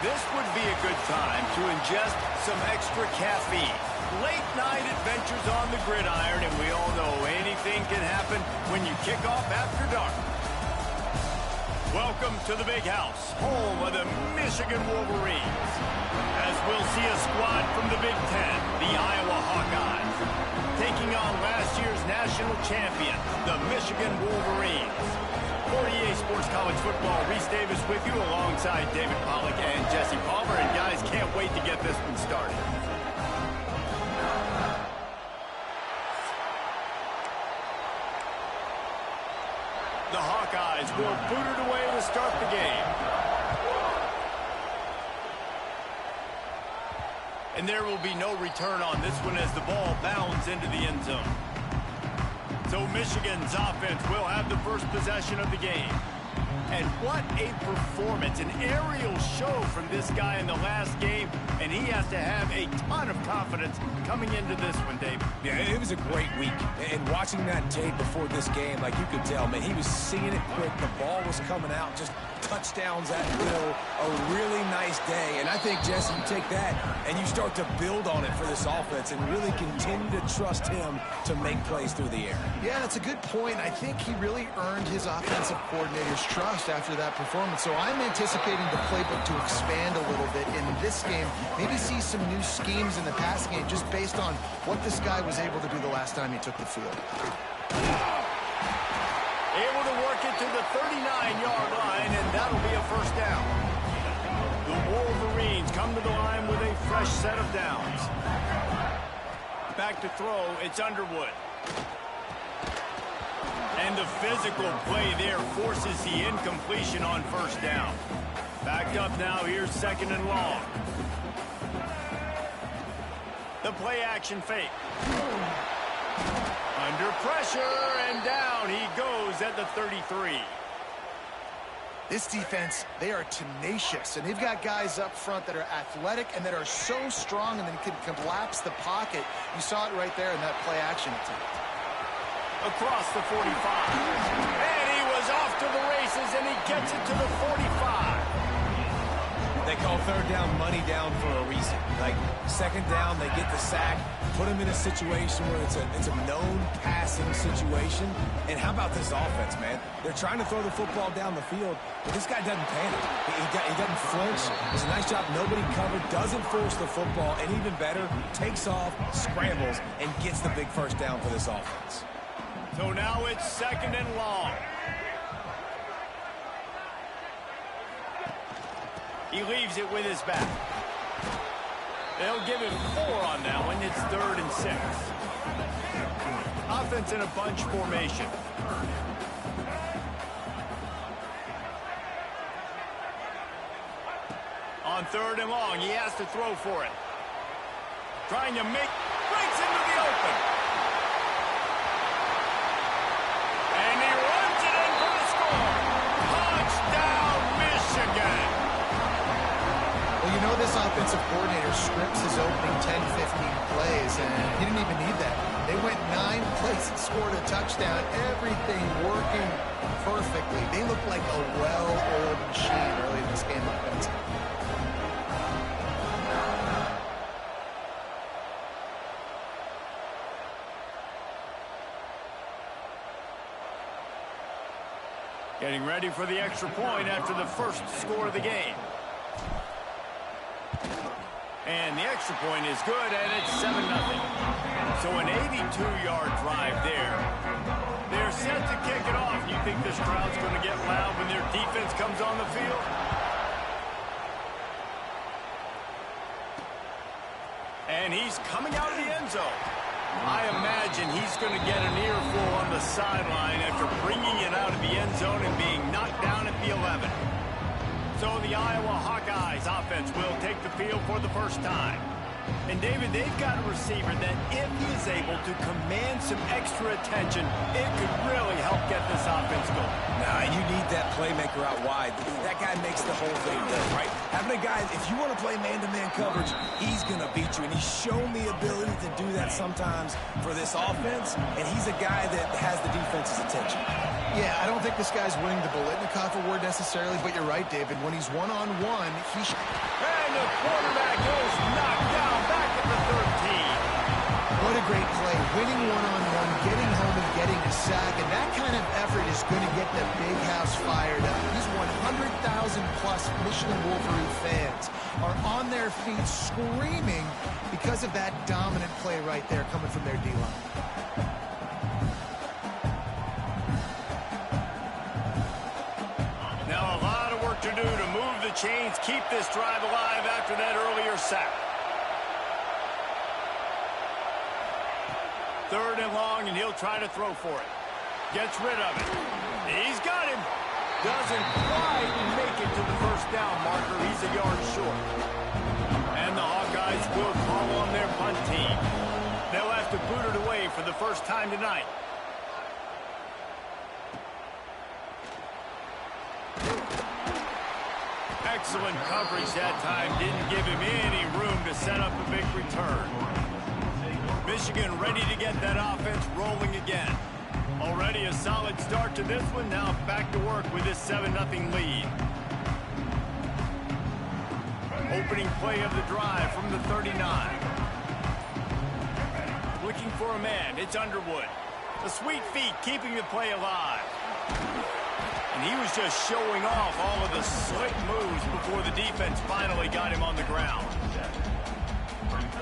This would be a good time to ingest some extra caffeine. Late night adventures on the gridiron, and we all know anything can happen when you kick off after dark. Welcome to the Big House, home of the Michigan Wolverines. As we'll see a squad from the Big Ten, the Iowa Hawkeyes, taking on last year's national champion, the Michigan Wolverines. For EA Sports College Football, Reese Davis with you alongside David Pollack and Jesse Palmer. And guys, can't wait to get this one started. The Hawkeyes will boot it away to start the game. And there will be no return on this one as the ball bounds into the end zone. So Michigan's offense will have the first possession of the game. And what a performance, an aerial show from this guy in the last game, and he has to have a ton of confidence coming into this one, David. Yeah, it was a great week, and watching that tape before this game, like you could tell, man, he was seeing it quick, the ball was coming out, just touchdowns at will, a really nice day, and I think, Jesse, you take that and you start to build on it for this offense and really continue to trust him to make plays through the air. Yeah, that's a good point. I think he really earned his offensive coordinator's trust after that performance. So I'm anticipating the playbook to expand a little bit in this game. Maybe see some new schemes in the passing game just based on what this guy was able to do the last time he took the field. Able to work it to the 39-yard line, and that'll be a first down. The Wolverines come to the line with a fresh set of downs. Back to throw, it's Underwood. And the physical play there forces the incompletion on first down. Backed up now, here's second and long. The play action fake. Under pressure, and down he goes at the 33. This defense, they are tenacious, and they've got guys up front that are athletic and that are so strong and then can collapse the pocket. You saw it right there in that play action attempt. Across the 45. And he was off to the races, and he gets it to the 45. They call third down money down for a reason. Like, second down, they get the sack, put them in a situation where it's a known passing situation. And how about this offense, man? They're trying to throw the football down the field, but this guy doesn't panic. He doesn't flinch. It's a nice job. Nobody covered, doesn't force the football, and even better, takes off, scrambles, and gets the big first down for this offense. So now it's second and long. He leaves it with his back. They'll give him 4 on that one. It's 3rd and 6. Offense in a bunch formation. On 3rd and long, he has to throw for it. Trying to breaks into the open. And he runs it in for the score. Touchdown, Michigan. Well, you know this offensive coordinator scripts his opening 10, 15 plays, and he didn't even need that. They went 9 plays and scored a touchdown. Everything working perfectly. They look like a well-oiled machine early in this game offensively. Getting ready for the extra point after the first score of the game. And the extra point is good, and it's 7-0. So an 82-yard drive there. They're set to kick it off. You think this crowd's going to get loud when their defense comes on the field? And he's coming out of the end zone. I imagine he's going to get an earful on the sideline after bringing it out of the end zone and being knocked down at the 11. So the Iowa Hawkeyes offense will take the field for the first time. And, David, they've got a receiver that if he is able to command some extra attention, it could really help get this offense going. Nah, you need that playmaker out wide. That guy makes the whole thing go, right? Having a guy, if you want to play man-to-man coverage, he's going to beat you. And he's shown the ability to do that sometimes for this offense. And he's a guy that has the defense's attention. Yeah, I don't think this guy's winning the Bolitnikoff Award necessarily, but you're right, David. When he's one-on-one, he should... And the quarterback is knocked down back at the 13. What a great play. Winning one-on-one, getting home and getting a sack, and that kind of effort is going to get the big house fired up. These 100,000-plus Michigan Wolverine fans are on their feet screaming because of that dominant play right there coming from their D-line. To do to move the chains, keep this drive alive after that earlier sack. 3rd and long, and he'll try to throw for it. Gets rid of it. He's got him. Doesn't quite make it to the first down marker. He's a yard short. And the Hawkeyes will call on their punt team. They'll have to boot it away for the first time tonight. Excellent coverage that time. Didn't give him any room to set up a big return. Michigan ready to get that offense rolling again. Already a solid start to this one. Now back to work with this 7-0 lead. Opening play of the drive from the 39. Looking for a man. It's Underwood. The sweet feet keeping the play alive. And he was just showing off all of the slick moves before the defense finally got him on the ground.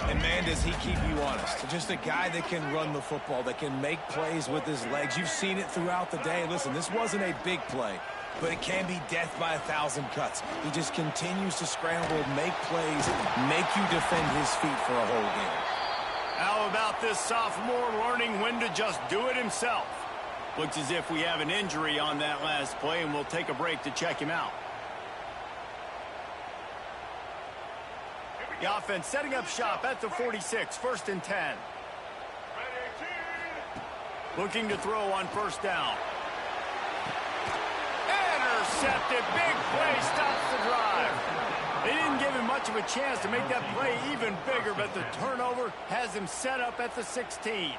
And, man, does he keep you honest. Just a guy that can run the football, that can make plays with his legs. You've seen it throughout the day. Listen, this wasn't a big play, but it can be death by 1,000 cuts. He just continues to scramble, make plays, make you defend his feet for a whole game. How about this sophomore learning when to just do it himself? Looks as if we have an injury on that last play, and we'll take a break to check him out. The offense setting up shop at the 46, 1st and 10. Looking to throw on 1st down. Intercepted. Big play stops the drive. They didn't give him much of a chance to make that play even bigger, but the turnover has him set up at the 16.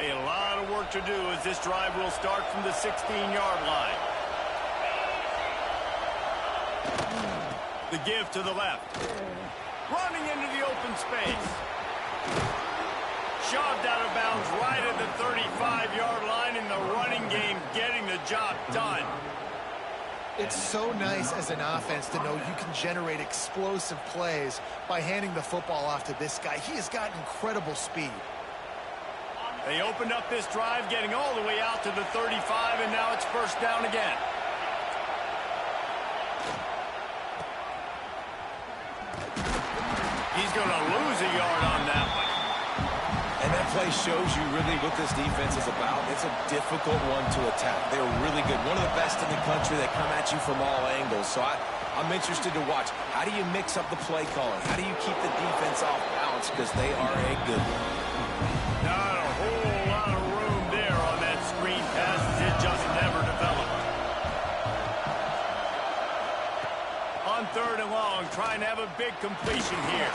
A lot of work to do as this drive will start from the 16-yard line. The give to the left. Running into the open space. Shoved out of bounds right at the 35-yard line in the running game, getting the job done. It's so nice as an offense to know you can generate explosive plays by handing the football off to this guy. He has got incredible speed. They opened up this drive, getting all the way out to the 35, and now it's 1st down again. He's going to lose a yard on that one. And that play shows you really what this defense is about. It's a difficult one to attack. They're really good. One of the best in the country. They come at you from all angles. So I'm interested to watch. How do you mix up the play calling? How do you keep the defense off balance? Because they are a good one. Not a whole lot of room there on that screen pass. It just never developed. On 3rd and long, trying to have a big completion here.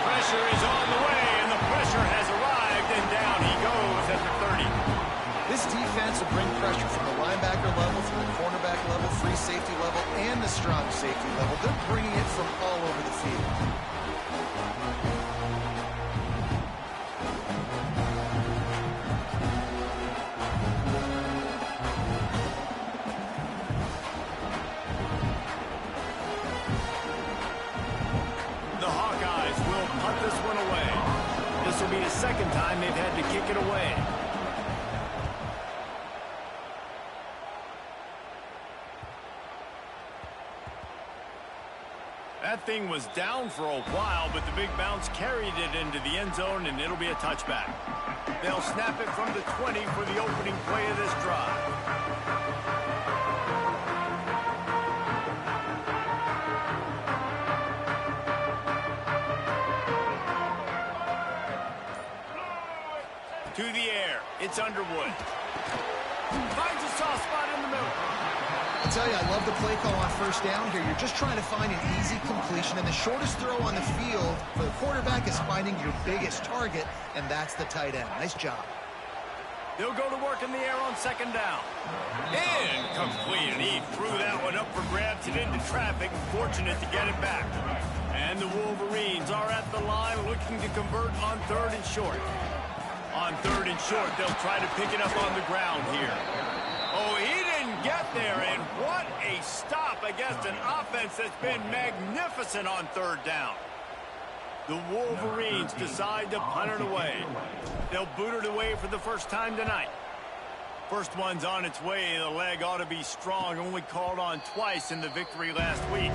Pressure is on the way, and the pressure has arrived, and down he goes at the 30. This defense will bring pressure from the linebacker level, from the cornerback level, free safety level, and the strong safety level. They're bringing it from all over the field. This one away. This will be the 2nd time they've had to kick it away. That thing was down for a while, but the big bounce carried it into the end zone, and it'll be a touchback. They'll snap it from the 20 for the opening play of this drive. To the air. It's Underwood. Finds a soft spot in the middle. I tell you, I love the play call on first down here. You're just trying to find an easy completion, and the shortest throw on the field for the quarterback is finding your biggest target, and that's the tight end. Nice job. They'll go to work in the air on second down. Incomplete, and he threw that one up for grabs and into traffic. Fortunate to get it back. And the Wolverines are at the line looking to convert on third and short. On third and short, they'll try to pick it up on the ground here. Oh, he didn't get there, and what a stop against an offense that's been magnificent on third down. The Wolverines decide to punt it away. They'll boot it away for the first time tonight. First one's on its way. The leg ought to be strong, only called on twice in the victory last week.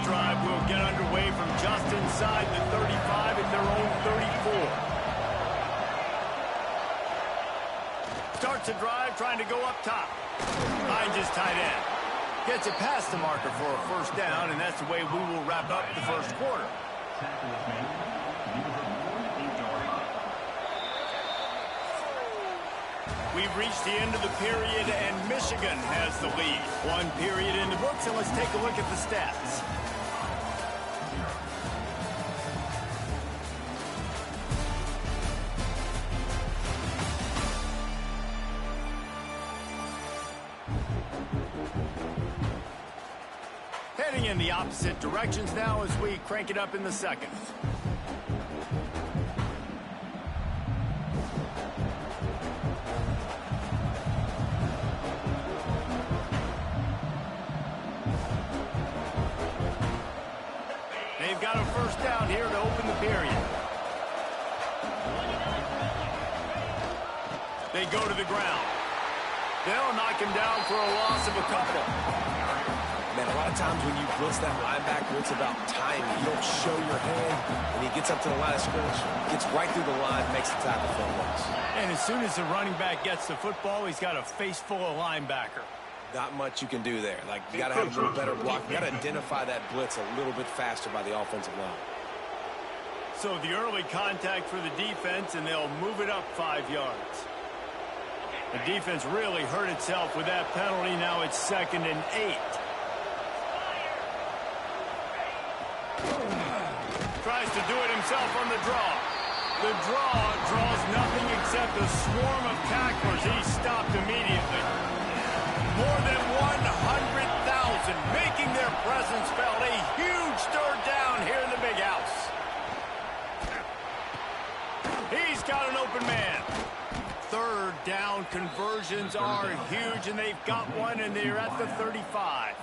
Drive will get underway from just inside the 35 at their own 34. Starts a drive trying to go up top. Finds his tight end. Gets it past the marker for a first down, and that's the way we will wrap up the first quarter. We've reached the end of the period, and Michigan has the lead. One period in the books, and let's take a look at the stats. Heading in the opposite directions now as we crank it up in the second. They've got a first down here to open the period. They go to the ground. They'll knock him down for a loss of a couple. Man, a lot of times when you blitz that linebacker, it's about timing. You don't show your hand, and he gets up to the line of scrimmage, gets right through the line, makes the tackle for a loss. And as soon as the running back gets the football, he's got a face full of linebacker. Not much you can do there. Like, you got to have a little better block. You got to identify that blitz a little bit faster by the offensive line. So the early contact for the defense, and they'll move it up 5 yards. The defense really hurt itself with that penalty. Now it's 2nd and 8. Tries to do it himself on the draw. The draw draws nothing except a swarm of tacklers. He's stopped immediately. More than 100,000 making their presence felt. A huge third down here in the big house. He's got an open man. Third down conversions are huge, and they've got one, and they're at the 35.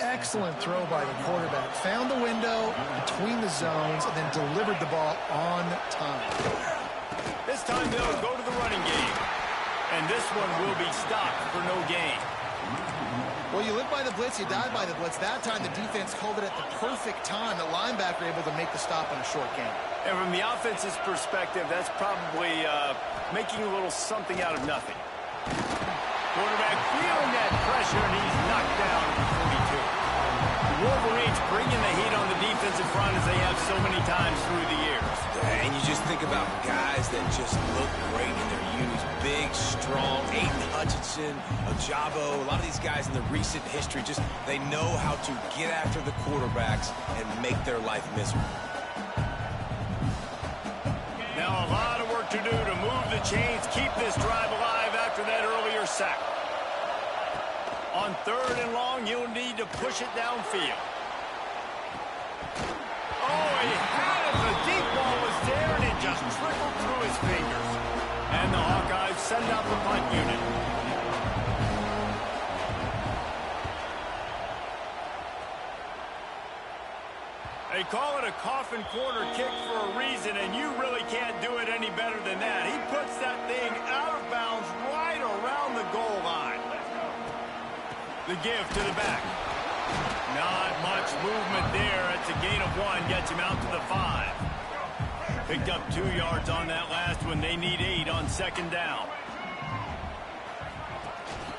Excellent throw by the quarterback. Found the window between the zones and then delivered the ball on time. This time they'll go to the running game. And this one will be stopped for no gain. Well, you live by the blitz, you die by the blitz. That time the defense called it at the perfect time. The linebacker able to make the stop in a short game. And from the offense's perspective, that's probably making a little something out of nothing. Quarterback feeling that pressure, and he's knocked down at the 42. The Wolverines bringing the heat on the defensive front as they have so many times through the years. And you just think about guys that just look great in their unis. Big, strong, Aiden Hutchinson, Ojabo. A lot of these guys in the recent history, just they know how to get after the quarterbacks and make their life miserable. Now a lot of work to do to move the chains, keep this drive alive after that earlier sack. On 3rd and long, you'll need to push it downfield. Oh, he had it. The deep ball was there, and it just trickled through his fingers. And the Hawkeyes send out the punt unit. They call it a coffin corner kick for a reason, and you really can't do it any better than that. He puts that thing out of bounds right around the goal line. The give to the back. Not much movement there. It's a gain of 1. Gets him out to the 5. Picked up 2 yards on that last one. They need 8 on 2nd down.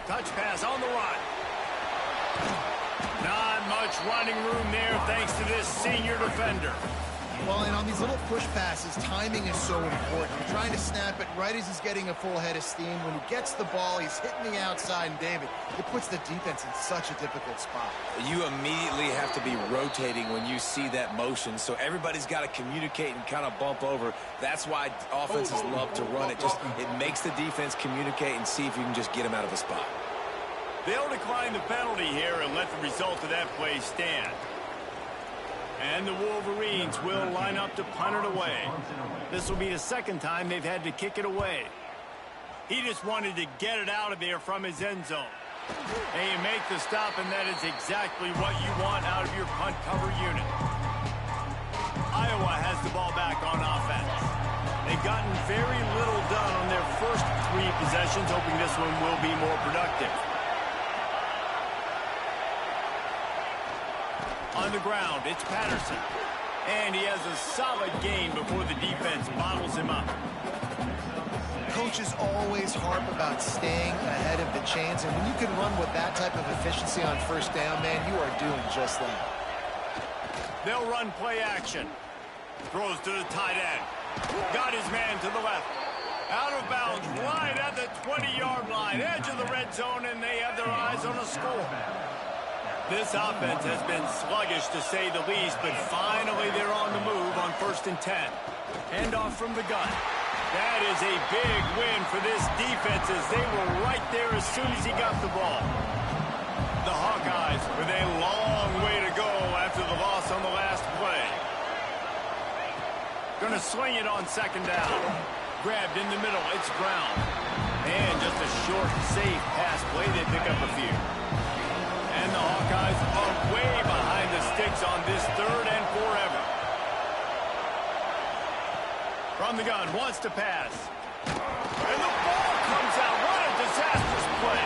Touch pass on the run. Not much running room there thanks to this senior defender. Well, and on these little push passes, timing is so important. You're trying to snap it right as he's getting a full head of steam. When he gets the ball, he's hitting the outside, and David, it puts the defense in such a difficult spot. You immediately have to be rotating when you see that motion, so everybody's got to communicate and kind of bump over. That's why offenses love to run it. It makes the defense communicate and see if you can just get them out of a spot. They'll decline the penalty here and let the result of that play stand. And the Wolverines will line up to punt it away. This will be the second time they've had to kick it away. He just wanted to get it out of there from his end zone. And you make the stop, and that is exactly what you want out of your punt cover unit. Iowa has the ball back on offense. They've gotten very little done on their first 3 possessions, hoping this one will be more productive. On the ground, it's Patterson. And he has a solid gain before the defense bottles him up. Coaches always harp about staying ahead of the chains, and when you can run with that type of efficiency on first down, man, you are doing just that. They'll run play action. Throws to the tight end. Got his man to the left. Out of bounds, right at the 20-yard line, edge of the red zone, and they have their eyes on a score. This offense has been sluggish, to say the least, but finally they're on the move on 1st and 10. Handoff from the gun. That is a big win for this defense, as they were right there as soon as he got the ball. The Hawkeyes with a long way to go after the loss on the last play. Going to sling it on 2nd down. Grabbed in the middle, it's Brown. And just a short, safe pass play. They pick up a few. And the Hawkeyes are way behind the sticks on this 3rd and forever. From the gun, wants to pass. And the ball comes out. What a disastrous play.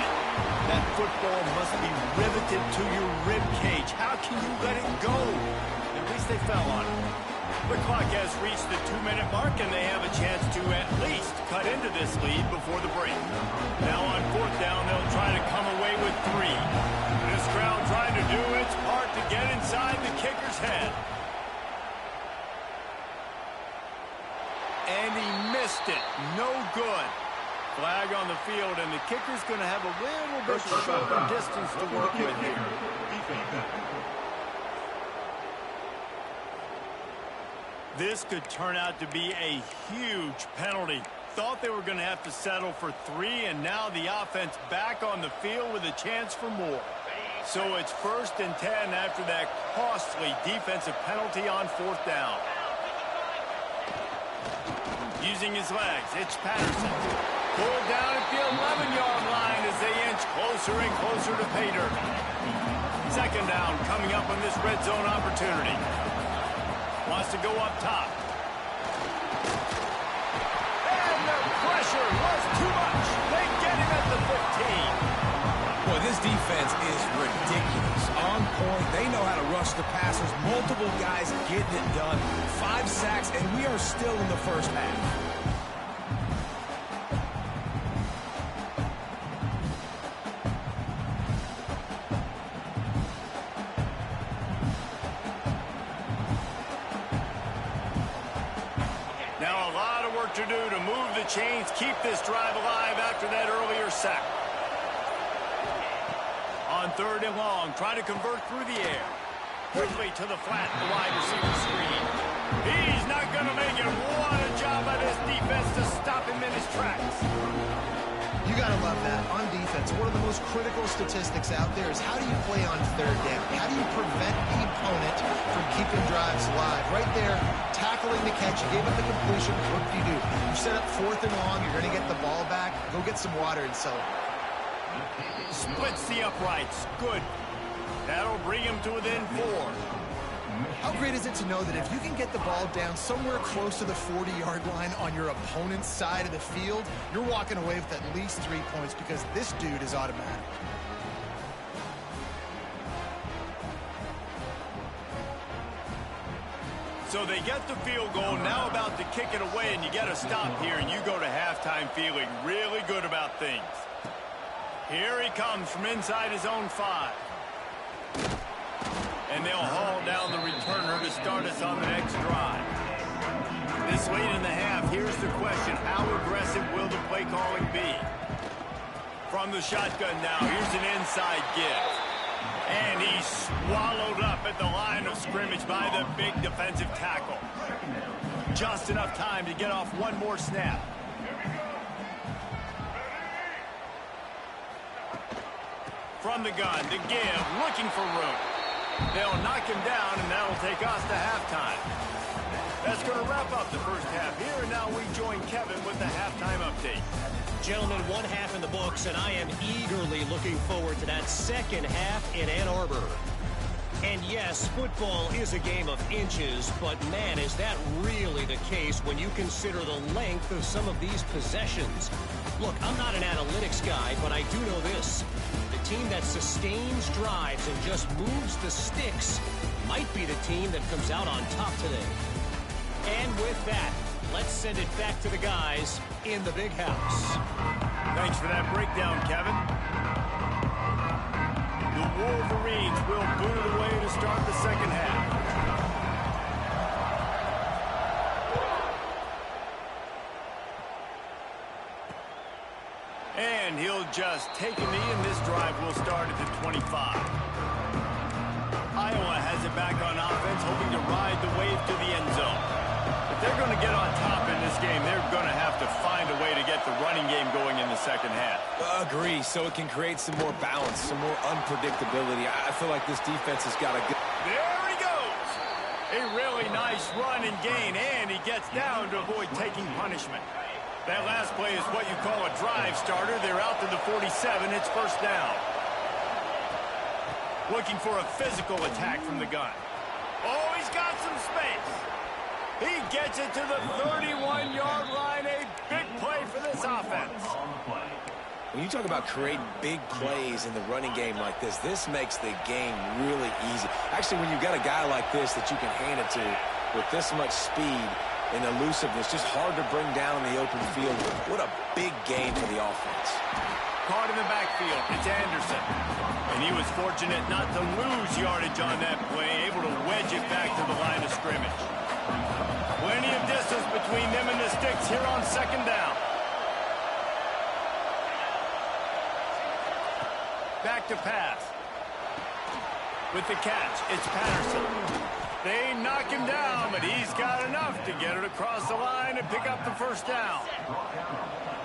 That football must be riveted to your rib cage. How can you let it go? At least they fell on it. The clock has reached the 2-minute mark, and they have a chance to at least cut into this lead before the break. Now on 4th down, they'll try to come away with 3. This crowd trying to do its part to get inside the kicker's head. And he missed it. No good. Flag on the field, and the kicker's going to have a little bit shorter distance to work with here. This could turn out to be a huge penalty. Thought they were going to have to settle for 3, and now the offense back on the field with a chance for more. So it's 1st and 10 after that costly defensive penalty on 4th down. Using his legs, it's Patterson. Pulled down at the 11-yard line as they inch closer and closer to pay dirt. 2nd down coming up on this red zone opportunity. Wants to go up top. And the pressure was too much. They get him at the 15. Boy, this defense is ridiculous. On point. They know how to rush the passers. Multiple guys getting it done. 5 sacks, and we are still in the first half. To do to move the chains, keep this drive alive after that earlier sack. On 3rd and long, trying to convert through the air. Quickly to the flat, the wide receiver screen. He's not going to make it. What a job by this defense to stop him in his tracks. You got to love that. On defense, one of the most critical statistics out there is how do you play on 3rd down? How do you prevent the opponent from keeping drives alive? Right there, tackling the catch. You gave up the completion. What do? You set up 4th and long. You're going to get the ball back. Go get some water and celebrate. Splits the uprights. Good. That'll bring him to within 4. How great is it to know that if you can get the ball down somewhere close to the 40-yard line on your opponent's side of the field, you're walking away with at least 3 points because this dude is automatic. So they get the field goal, now about to kick it away, and you get a stop here, and you go to halftime feeling really good about things. Here he comes from inside his own 5. And they'll haul down the returner to start us on the next drive. This late in the half, here's the question. How aggressive will the play calling be? From the shotgun now, here's an inside give. And he's swallowed up at the line of scrimmage by the big defensive tackle. Just enough time to get off one more snap. From the gun, the give, looking for room. They'll knock him down, and that'll take us to halftime. That's going to wrap up the first half here, and now we join Kevin with the halftime update. Gentlemen, one half in the books, and I am eagerly looking forward to that second half in Ann Arbor. And yes, football is a game of inches, but man, is that really the case when you consider the length of some of these possessions. Look, I'm not an analytics guy, but I do know this. The team that sustains drives and just moves the sticks might be the team that comes out on top today. And with that, let's send it back to the guys in the big house. Thanks for that breakdown, Kevin. The Wolverines will boot it away to start the second half. And he'll just take a knee, and this drive will start at the 25. Iowa has it back on offense, hoping to ride the wave to the end zone. If they're going to get on top in this game, they're going to have to find a way to get the running game going in the second half. Agree, so it can create some more balance, some more unpredictability. I feel like this defense has got a good... There he goes! A really nice run and gain, and he gets down to avoid taking punishment. That last play is what you call a drive starter. They're out to the 47. It's first down. Looking for a physical attack from the gun. Oh, he's got some space. He gets it to the 31-yard line. A big play for this offense. When you talk about creating big plays in the running game like this makes the game really easy. Actually, when you've got a guy like this that you can hand it to with this much speed and elusiveness, just hard to bring down in the open field. What a big game for the offense. Caught in the backfield. It's Anderson. And he was fortunate not to lose yardage on that play, able to wedge it back to the line of scrimmage. Plenty of distance between them and the sticks here on second down. Back to pass. With the catch, it's Patterson. They knock him down, but he's got enough to get it across the line and pick up the first down.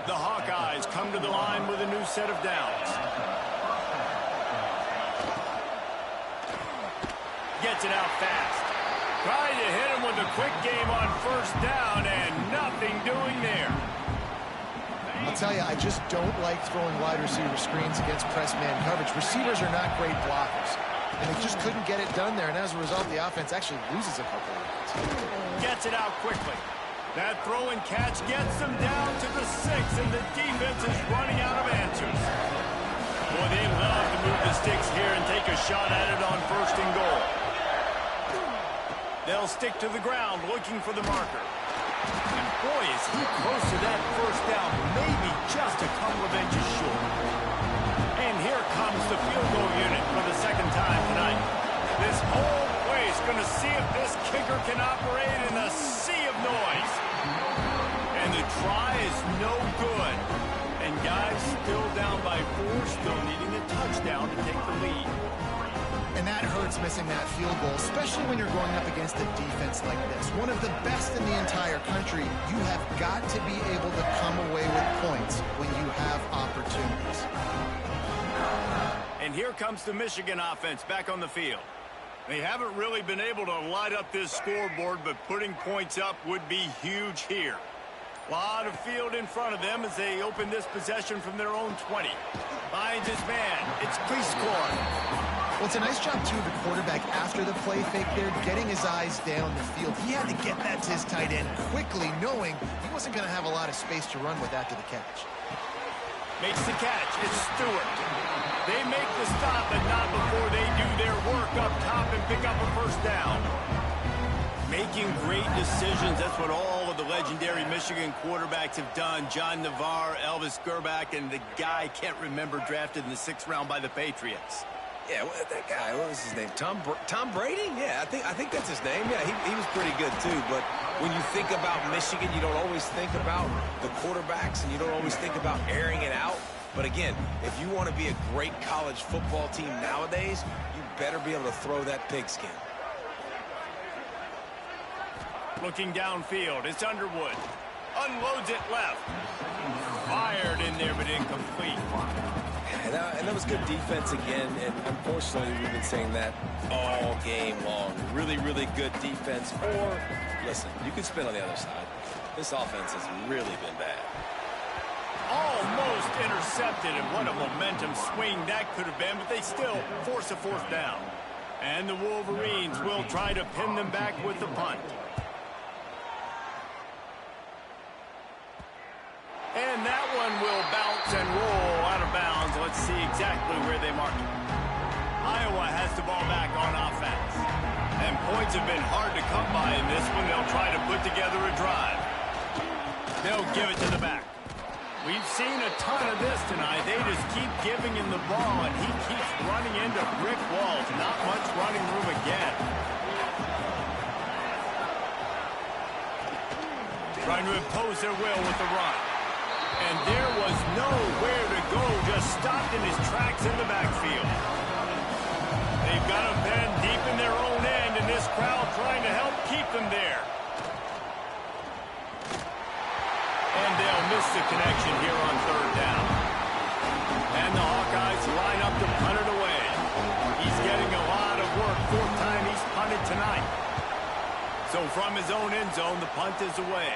The Hawkeyes come to the line with a new set of downs. Gets it out fast. Trying to hit him with a quick game on first down, and nothing doing there. I'll tell you, I just don't like throwing wide receiver screens against press man coverage. Receivers are not great blockers, and they just couldn't get it done there, and as a result, the offense actually loses a couple of yards. Gets it out quickly. That throw and catch gets them down to the 6, and the defense is running out of answers. Boy, they love to move the sticks here and take a shot at it on first and goal. They'll stick to the ground looking for the marker. And boy, is he close to that first down, maybe just a couple of inches short. And here comes the field goal unit for the second time tonight. This whole place going to see if this kicker can operate in a sea of noise. And the try is no good. And guys still down by 4, still needing a touchdown to take the lead. And that hurts, missing that field goal, especially when you're going up against a defense like this. One of the best in the entire country. You have got to be able to come away with points when you have opportunities. And here comes the Michigan offense back on the field. They haven't really been able to light up this scoreboard, but putting points up would be huge here. A lot of field in front of them as they open this possession from their own 20. Finds his man. It's Cleescore. Well, it's a nice job, too, of the quarterback after the play fake there, getting his eyes down the field. He had to get that to his tight end quickly, knowing he wasn't going to have a lot of space to run with after the catch. Makes the catch. It's Stewart. They make the stop, but not before they do their work up top and pick up a first down. Making great decisions. That's what all of the legendary Michigan quarterbacks have done. John Navarre, Elvis Gerbach, and the guy I can't remember drafted in the 6th round by the Patriots. Yeah, that guy, what was his name? Tom Brady? Yeah, I think that's his name. Yeah, he was pretty good too. But when you think about Michigan, you don't always think about the quarterbacks, and you don't always think about airing it out. But again, if you want to be a great college football team nowadays, you better be able to throw that pigskin. Looking downfield, it's Underwood. Unloads it left. Fired in there, but incomplete. And that was good defense again, and unfortunately, we've been saying that all game long. Really, really good defense. Or, listen, you can spin on the other side. This offense has really been bad. Almost intercepted, and what a momentum swing that could have been, but they still force a fourth down. And the Wolverines will try to pin them back with the punt. And that one will bounce and roll out of bounds. Let's see exactly where they mark it. Iowa has the ball back on offense. And points have been hard to come by in this one. They'll try to put together a drive. They'll give it to the back. We've seen a ton of this tonight. They just keep giving him the ball, and he keeps running into brick walls. Not much running room again. Trying to impose their will with the run. And there was nowhere to go, just stopped in his tracks in the backfield. They've got him pinned deep in their own end, and this crowd trying to help keep them there. And they'll miss the connection here on third down. And the Hawkeyes line up to punt it away. He's getting a lot of work, fourth time he's punted tonight. So from his own end zone, the punt is away.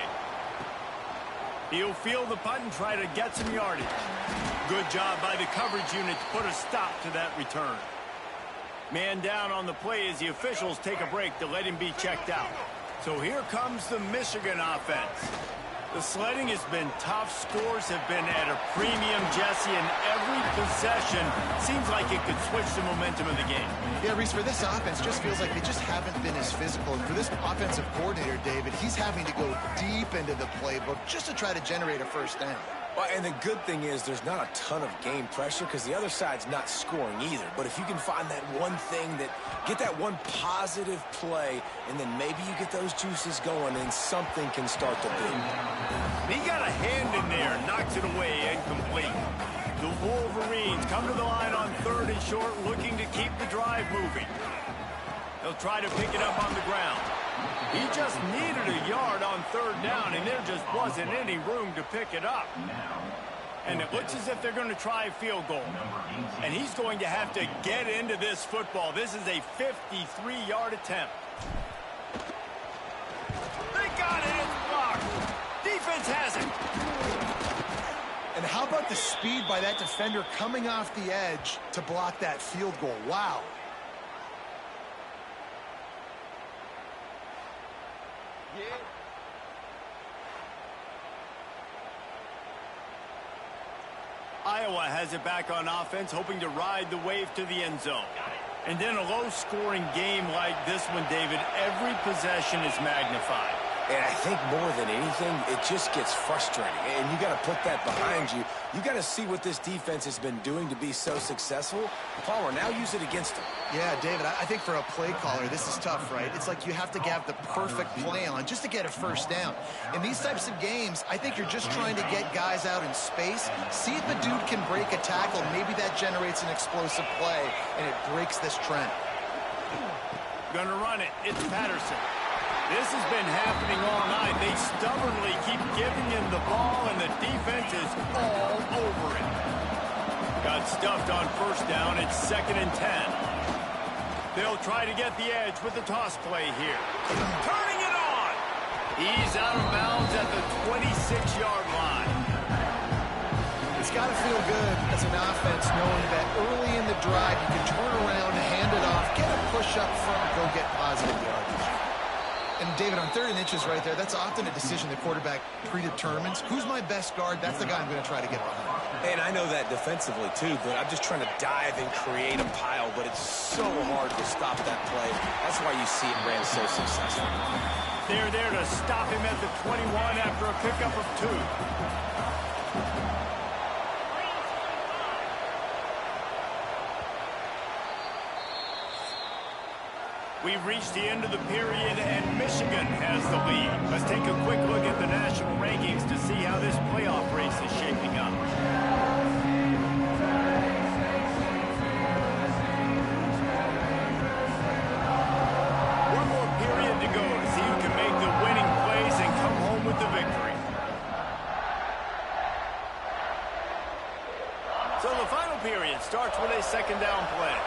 He'll field the punt and try to get some yardage. Good job by the coverage unit to put a stop to that return. Man down on the play as the officials take a break to let him be checked out. So here comes the Michigan offense. The sledding has been tough. Scores have been at a premium, Jesse, and every possession seems like it could switch the momentum of the game. Yeah, Reese, for this offense, just feels like they just haven't been as physical. And for this offensive coordinator, David, he's having to go deep into the playbook just to try to generate a first down. Well, and the good thing is there's not a ton of game pressure because the other side's not scoring either. But if you can find that one thing get that one positive play, and then maybe you get those juices going and something can start to build. He got a hand in there, knocks it away, incomplete. The Wolverines come to the line on third and short, looking to keep the drive moving. They'll try to pick it up on the ground. He just needed a yard on third down, and there just wasn't any room to pick it up. And it looks as if they're going to try a field goal. And he's going to have to get into this football. This is a 53-yard attempt. They got it. It's blocked. Defense has it. And how about the speed by that defender coming off the edge to block that field goal? Wow. Iowa has it back on offense, hoping to ride the wave to the end zone. And in a low-scoring game like this one, David, every possession is magnified. And I think more than anything, it just gets frustrating. And you got to put that behind you. You got to see what this defense has been doing to be so successful. Palmer, now use it against them. Yeah, David, I think for a play caller, this is tough, right? It's like you have to have the perfect play on just to get a first down. In these types of games, I think you're just trying to get guys out in space, see if a dude can break a tackle. Maybe that generates an explosive play, and it breaks this trend. Gonna run it. It's Patterson. This has been happening all night. They stubbornly keep giving him the ball, and the defense is all over it. Got stuffed on first down. It's 2nd and 10. They'll try to get the edge with the toss play here. Turning it on. He's out of bounds at the 26-yard line. It's got to feel good as an offense knowing that early in the drive you can turn around, hand it off, get a push up front, go get positive yardage. And, David, on 3rd and inches right there, that's often a decision the quarterback predetermines. Who's my best guard? That's the guy I'm going to try to get behind. And I know that defensively, too, but I'm just trying to dive and create a pile, but it's so hard to stop that play. That's why you see it ran so successful. They're there to stop him at the 21 after a pickup of 2. We've reached the end of the period, and Michigan has the lead. Let's take a quick look at the national rankings to see how this playoff race is shaping up. One more period to go to see who can make the winning plays and come home with the victory. So the final period starts with a second down play.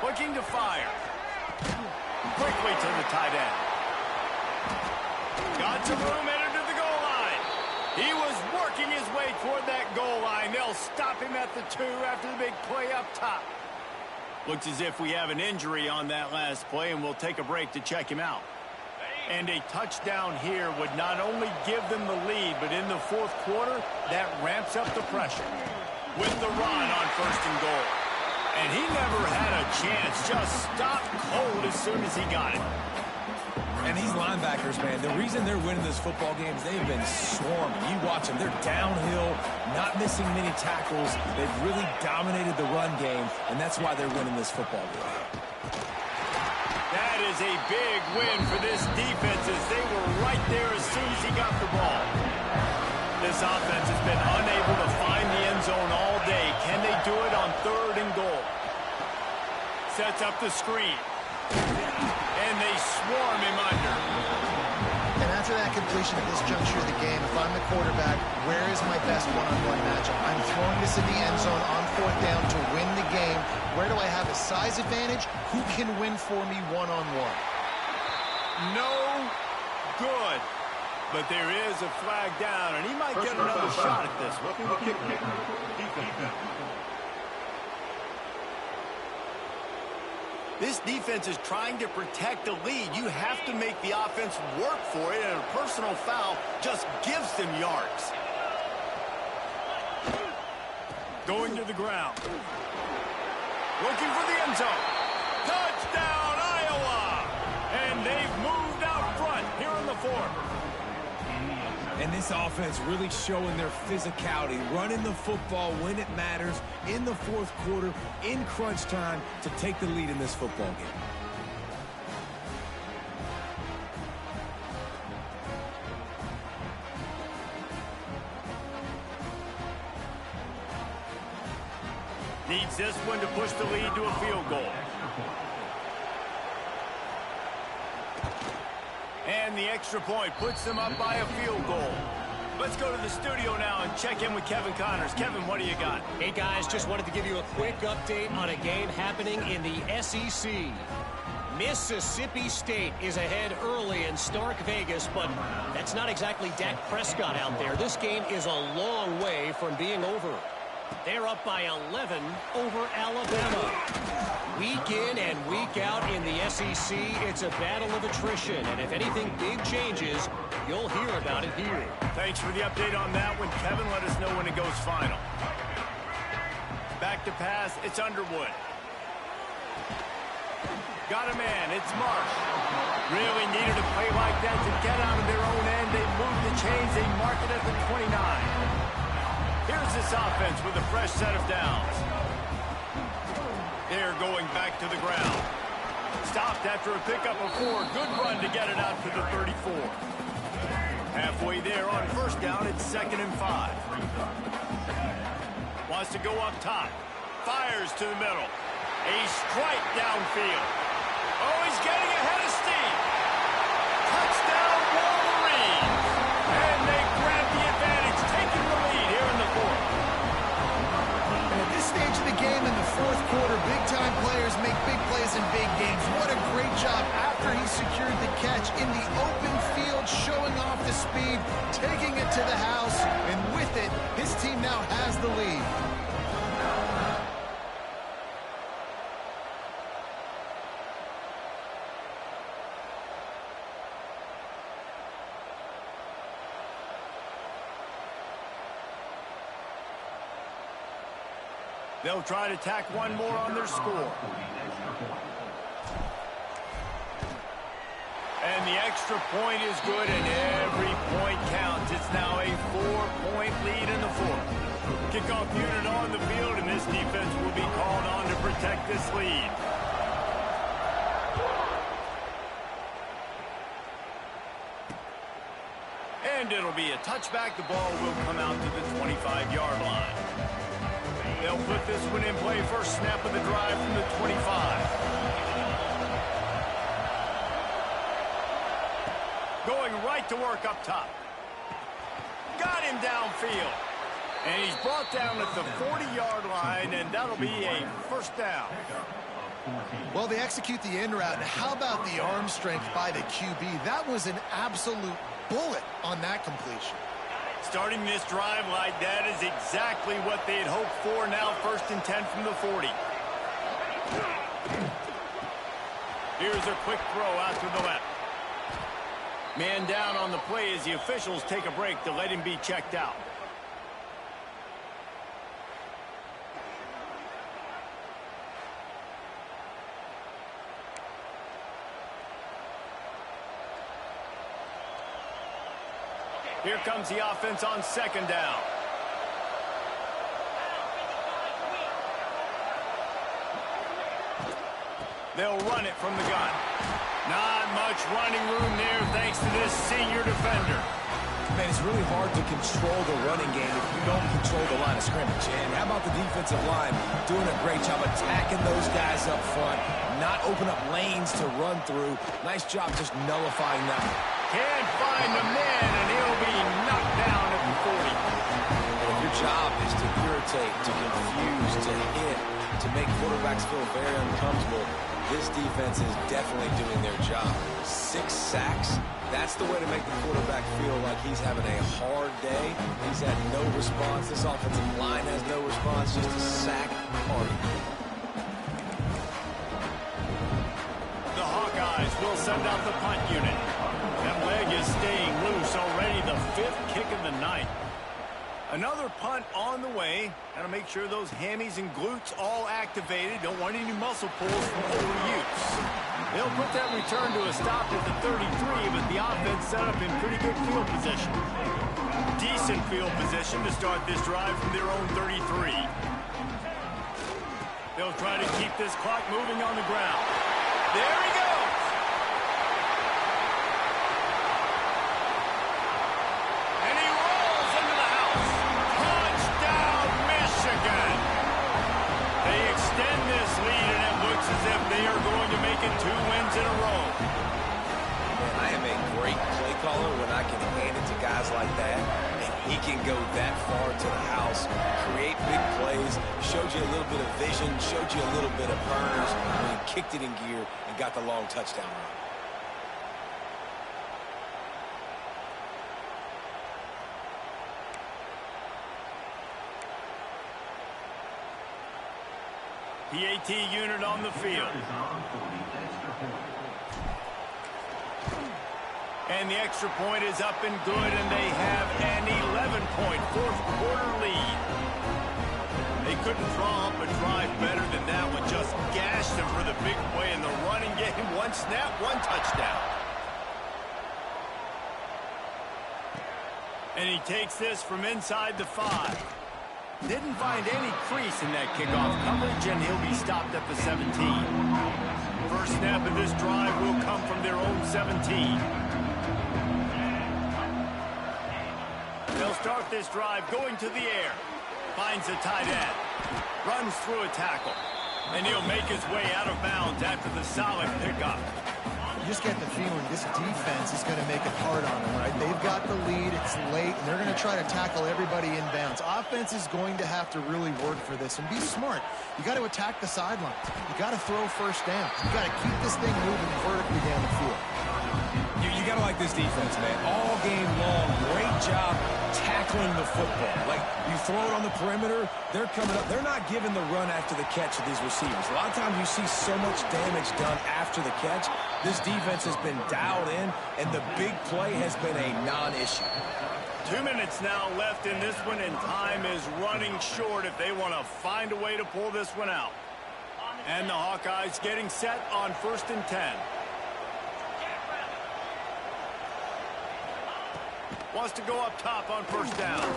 Looking to fire. Quickly to the tight end. Got some room, headed to the goal line. He was working his way toward that goal line. They'll stop him at the 2 after the big play up top. Looks as if we have an injury on that last play, and we'll take a break to check him out. And a touchdown here would not only give them the lead, but in the fourth quarter, that ramps up the pressure. With the run on first and goal. And he never had a chance, just stopped cold as soon as he got it. And these linebackers, man, the reason they're winning this football game is they've been swarming. You watch them, they're downhill, not missing many tackles. They've really dominated the run game, and that's why they're winning this football game. That is a big win for this defense as they were right there as soon as he got the ball. This offense has been unable to find the end zone all day. Can they do it on third and goal? Sets up the screen. And they swarm him under. And after that completion at this juncture of the game, if I'm the quarterback, where is my best one-on-one matchup? I'm throwing this in the end zone on fourth down to win the game. Where do I have a size advantage? Who can win for me one-on-one? No good. But there is a flag down, and he might get another shot at this one. This defense is trying to protect the lead. You have to make the offense work for it, and a personal foul just gives them yards. Going to the ground. Looking for the end zone. Touchdown, Iowa! And they've moved out front here in the fourth. And this offense really showing their physicality, running the football when it matters, in the fourth quarter, in crunch time, to take the lead in this football game. Needs this one to push the lead to a field goal. And the extra point puts them up by a field goal. Let's go to the studio now and check in with Kevin Connors. Kevin, what do you got? Hey, guys, just wanted to give you a quick update on a game happening in the SEC. Mississippi State is ahead early in Stark Vegas, but that's not exactly Dak Prescott out there. This game is a long way from being over. They're up by 11 over Alabama. Week in and week out in the SEC, it's a battle of attrition. And if anything big changes, you'll hear about it here. Thanks for the update on that one, Kevin. Let us know when it goes final. Back to pass, it's Underwood. Got a man, it's Marsh. Really needed a play like that to get out of their own end. They moved the chains, they mark it at the 29. Here's this offense with a fresh set of downs. They're going back to the ground. Stopped after a pickup of 4. Good run to get it out to the 34. Halfway there on first down, it's 2nd and 5. Wants to go up top. Fires to the middle. A strike downfield. Oh, he's getting ahead of steam. Touchdown, Wolverines. And they grab the advantage, taking the lead here in the fourth. And at this stage of the game in the fourth quarter, big-time players make big plays in big games. What a great job after he secured the catch in the open field, showing off the speed, taking it to the house, and with it, his team now has the lead. They'll try to tack one more on their score. And the extra point is good, and every point counts. It's now a 4-point lead in the fourth. Kickoff unit on the field, and this defense will be called on to protect this lead. And it'll be a touchback. The ball will come out to the 25-yard line. They'll put this one in play. First snap of the drive from the 25. Going right to work up top. Got him downfield. And he's brought down at the 40-yard line, and that'll be a first down. Well, they execute the in route. And how about the arm strength by the QB? That was an absolute bullet on that completion. Starting this drive like that is exactly what they had hoped for. Now 1st and 10 from the 40. Here's a quick throw out to the left. Man down on the play as the officials take a break to let him be checked out. Here comes the offense on 2nd down. They'll run it from the gun. Not much running room there thanks to this senior defender. Man, it's really hard to control the running game if you don't control the line of scrimmage. And how about the defensive line doing a great job attacking those guys up front, not open up lanes to run through. Nice job just nullifying that. Can't find the man, and he'll be knocked down at the 40. If your job is to irritate, to confuse, to hit, to make quarterbacks feel very uncomfortable, this defense is definitely doing their job. 6 sacks, that's the way to make the quarterback feel like he's having a hard day. He's had no response. This offensive line has no response, just a sack party. The Hawkeyes will send out the punt unit. That leg is staying loose already, the 5th kick of the night. Another punt on the way. Got to make sure those hammies and glutes all activated. Don't want any muscle pulls from overuse. They'll put that return to a stop at the 33, but the offense set up in pretty good field position. Decent field position to start this drive from their own 33. They'll try to keep this clock moving on the ground. There he goes. They are going to make it 2 wins in a row. Man, I am a great play caller when I can hand it to guys like that, and he can go that far to the house, create big plays, showed you a little bit of vision, showed you a little bit of burners when he kicked it in gear and got the long touchdown run. PAT unit on the field. And the extra point is up and good, and they have an 11-point 4th-quarter lead. They couldn't draw up a drive better than that one. Just gashed them for the big play in the running game. 1 snap, 1 touchdown. And he takes this from inside the 5. Didn't find any crease in that kickoff coverage, and he'll be stopped at the 17. First snap of this drive will come from their own 17. They'll start this drive going to the air. Finds a tight end. Runs through a tackle. And he'll make his way out of bounds after the solid pickup. You just get the feeling this defense is going to make it hard on them, right? They've got the lead, it's late, and they're going to try to tackle everybody inbounds. Offense is going to have to really work for this and be smart. You got to attack the sidelines. You got to throw first down. You got to keep this thing moving vertically down the field. You got to like this defense, man. All game long, great job tackling the football. Like, you throw it on the perimeter, they're coming up. They're not giving the run after the catch of these receivers. A lot of times you see so much damage done after the catch. This defense has been dialed in, and the big play has been a non-issue. 2 minutes now left in this one, and time is running short if they want to find a way to pull this one out. And the Hawkeyes getting set on 1st and 10. Wants to go up top on 1st down.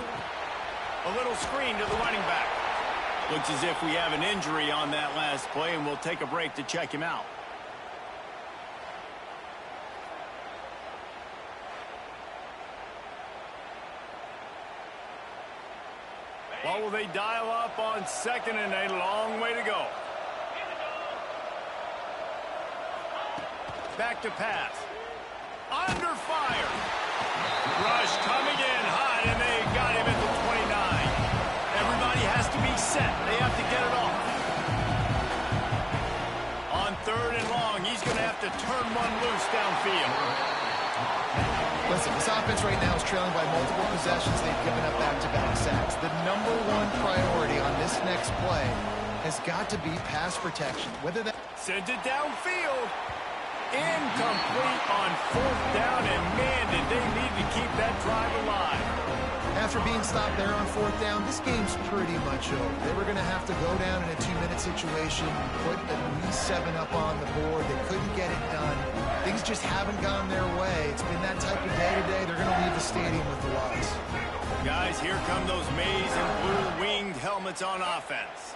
A little screen to the running back. Looks as if we have an injury on that last play, and we'll take a break to check him out. What will they dial up on 2nd and a long way to go? Back to pass. Under fire. Rush coming in hot, and they got him at the 29. Everybody has to be set. They have to get it off. On 3rd and long, he's going to have to turn one loose downfield. Listen, this offense right now is trailing by multiple possessions. They've given up back-to-back sacks. The #1 priority on this next play has got to be pass protection. Whether that sends it downfield. Incomplete on 4th down, and man, did they need to keep that drive alive. After being stopped there on 4th down, this game's pretty much over. They were going to have to go down in a 2-minute situation, put at least 7 up on the board. They couldn't get it done. Things just haven't gone their way. It's been that type of day today. They're going to leave the stadium with the loss. Guys, here come those maize and blue winged helmets on offense.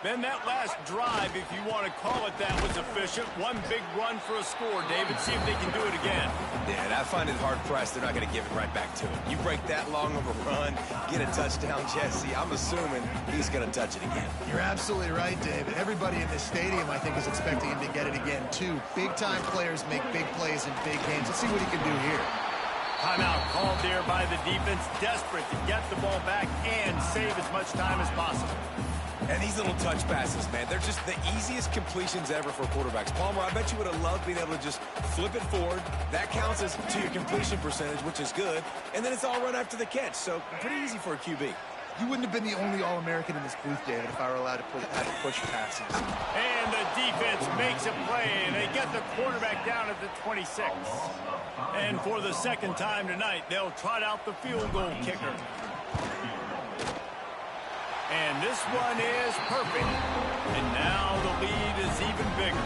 Then that last drive, if you want to call it that, was efficient. One big run for a score. David, see if they can do it again. Yeah, I find it hard-pressed. They're not going to give it right back to him. You break that long of a run, get a touchdown, Jesse, I'm assuming he's going to touch it again. You're absolutely right, David. Everybody in this stadium, I think, is expecting him to get it again, too. Big-time players make big plays in big games. Let's see what he can do here. Timeout called there by the defense, desperate to get the ball back and save as much time as possible. And these little touch passes, man, they're just the easiest completions ever for quarterbacks. Palmer, I bet you would have loved being able to just flip it forward. That counts as to your completion percentage, which is good. And then it's all run after the catch, so pretty easy for a QB. You wouldn't have been the only All-American in this booth, David, if I were allowed to push passes. And the defense makes a play, and they get the quarterback down at the 26. And for the 2nd time tonight, they'll trot out the field goal kicker. And this one is perfect. And now the lead is even bigger.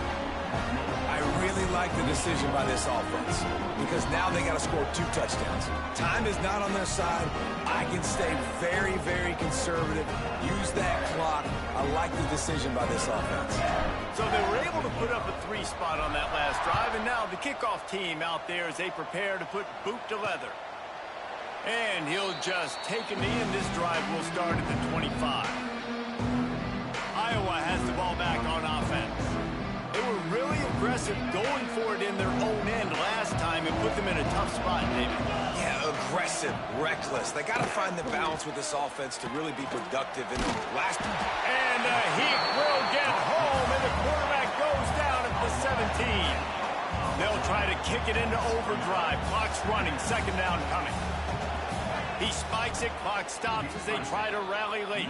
I really like the decision by this offense because now they got to score 2 touchdowns. Time is not on their side. I can stay very, very conservative. Use that clock. I like the decision by this offense. So they were able to put up a 3 spot on that last drive, and now the kickoff team out there as they prepare to put boot to leather. And he'll just take a knee, and this drive will start at the 25. Iowa has the ball back on offense. They were really aggressive going for it in their own end last time and put them in a tough spot, David. Yeah, aggressive, reckless. They got to find the balance with this offense to really be productive in the last. And he will get home, and the quarterback goes down at the 17. They'll try to kick it into overdrive. Clock's running, 2nd down coming. He spikes it, clock stops as they try to rally late.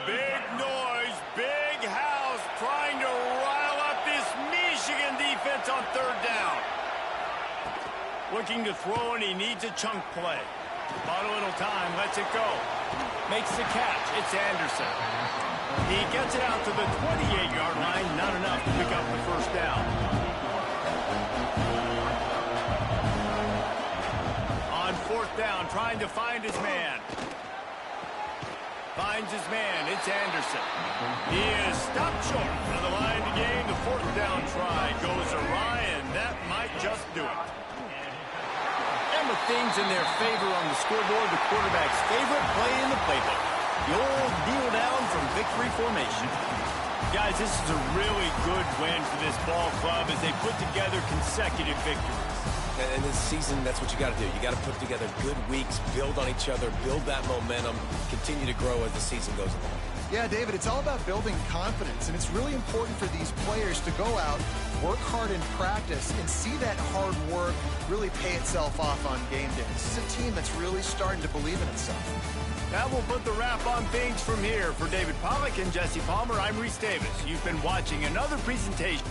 Big noise, big house, trying to rile up this Michigan defense on 3rd down. Looking to throw, and he needs a chunk play. Bought a little time, lets it go. Makes the catch, it's Anderson. He gets it out to the 28-yard line, not enough to pick up the 1st down. On 4th down, trying to find his man. Finds his man. It's Anderson. He is stopped short on the line to gain. The 4th down try goes awry, and that might just do it. And with things in their favor on the scoreboard, the quarterback's favorite play in the playbook. The old kneel down from victory formation. Guys, this is a really good win for this ball club as they put together consecutive victories. And this season, that's what you got to do. You got to put together good weeks, build on each other, build that momentum, continue to grow as the season goes along. Yeah, David, it's all about building confidence, and it's really important for these players to go out, work hard in practice, and see that hard work really pay itself off on game day. This is a team that's really starting to believe in itself. That will put the wrap on things from here. For David Pollack and Jesse Palmer, I'm Reese Davis. You've been watching another presentation